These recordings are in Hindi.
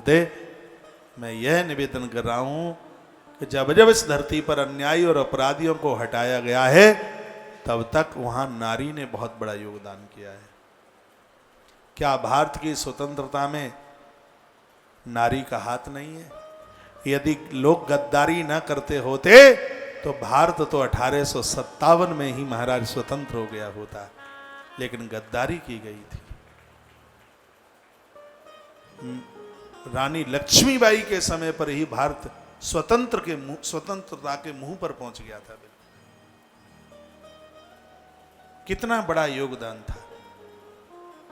दे। मैं यह निवेदन कर रहा हूं कि जब जब इस धरती पर अन्यायी और अपराधियों को हटाया गया है, तब तक वहां नारी ने बहुत बड़ा योगदान किया है। क्या भारत की स्वतंत्रता में नारी का हाथ नहीं है? यदि लोग गद्दारी न करते होते तो भारत तो 1857 में ही महाराज स्वतंत्र हो गया होता, लेकिन गद्दारी की गई थी। रानी लक्ष्मीबाई के समय पर ही भारत स्वतंत्रता के मुंह पर पहुंच गया था। कितना बड़ा योगदान था।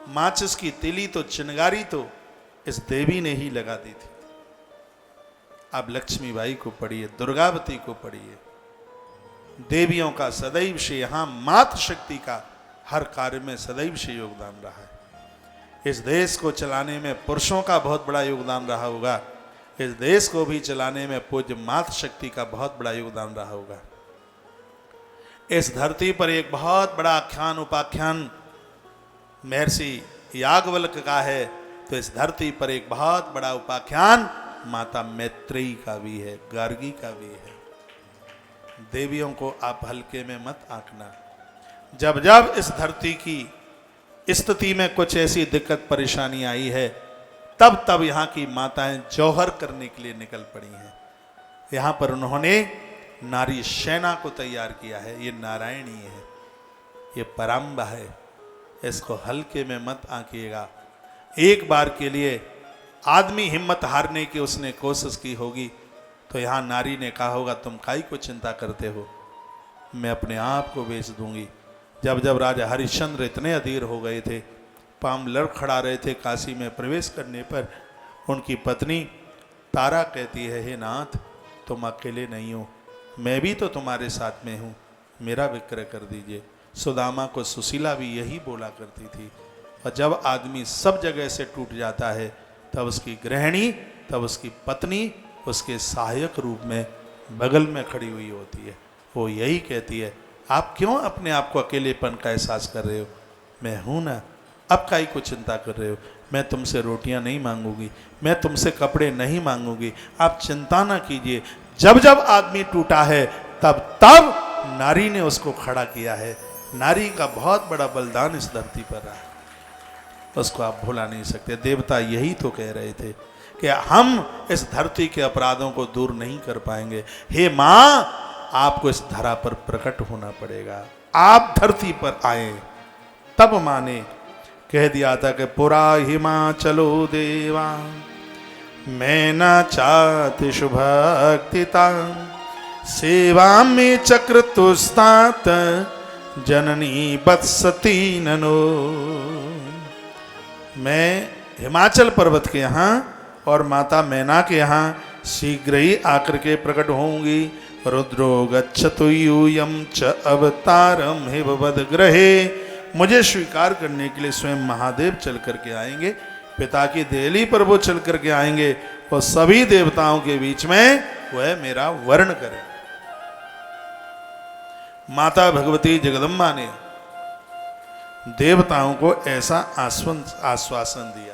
माचिस की तीली तो, चिनगारी तो इस देवी ने ही लगा दी थी। अब लक्ष्मीबाई को पढ़िए, दुर्गावती को पढ़िए। देवियों का सदैव से, यहां मातृ शक्ति का हर कार्य में सदैव से योगदान रहा है। इस देश को चलाने में पुरुषों का बहुत बड़ा योगदान रहा होगा, इस देश को भी चलाने में पूज्य मातृ शक्ति का बहुत बड़ा योगदान रहा होगा। इस धरती पर एक बहुत बड़ा आख्यान उपाख्यान महर्षि याज्ञवल्क्य का है, तो इस धरती पर एक बहुत बड़ा उपाख्यान माता मैत्रेयी का भी है, गार्गी का भी है। देवियों को आप हल्के में मत आंकना। जब जब इस धरती की स्थिति में कुछ ऐसी दिक्कत परेशानी आई है, तब तब यहाँ की माताएं जौहर करने के लिए निकल पड़ी हैं। यहाँ पर उन्होंने नारी सेना को तैयार किया है। ये नारायणी है, ये पराम्बा है, इसको हल्के में मत आंकिएगा। एक बार के लिए आदमी हिम्मत हारने की उसने कोशिश की होगी, तो यहाँ नारी ने कहा होगा तुम काई को चिंता करते हो, मैं अपने आप को बेच दूंगी। जब जब राजा हरिश्चंद्र इतने अधीर हो गए थे, पाम लड़खड़ा रहे थे काशी में प्रवेश करने पर, उनकी पत्नी तारा कहती है, हे नाथ तुम अकेले नहीं हो, मैं भी तो तुम्हारे साथ में हूँ, मेरा विक्रय कर दीजिए। सुदामा को सुशीला भी यही बोला करती थी। और जब आदमी सब जगह से टूट जाता है, तब उसकी गृहिणी, तब उसकी पत्नी उसके सहायक रूप में बगल में खड़ी हुई होती है। वो यही कहती है, आप क्यों अपने आप को अकेलेपन का एहसास कर रहे हो, मैं हूं ना, अब काई को चिंता कर रहे हो, मैं तुमसे रोटियां नहीं मांगूंगी, मैं तुमसे कपड़े नहीं मांगूंगी, आप चिंता ना कीजिए। जब जब आदमी टूटा है, तब तब नारी ने उसको खड़ा किया है। नारी का बहुत बड़ा बलिदान इस धरती पर रहा है, उसको आप भुला नहीं सकते। देवता यही तो कह रहे थे कि हम इस धरती के अपराधों को दूर नहीं कर पाएंगे। हे माँ, आपको इस धरा पर प्रकट होना पड़ेगा, आप धरती पर आए। तब माँ ने कह दिया था कि पुरा हिमाचलो देवा मैं न चाहती शुभक्तिता सेवा में चक्र तुस्तात जननी बत्सती ननो। मैं हिमाचल पर्वत के यहाँ और माता मैना के यहाँ शीघ्र ही आकर के प्रकट होंगी। रुद्रो गच्छतु यूयं च अवतारम हे भवद ग्रहे। मुझे स्वीकार करने के लिए स्वयं महादेव चल करके आएंगे, पिता की देहली पर वो चल करके आएंगे और सभी देवताओं के बीच में वह मेरा वर्ण करें। माता भगवती जगदम्बा ने देवताओं को ऐसा आश्वासन दिया।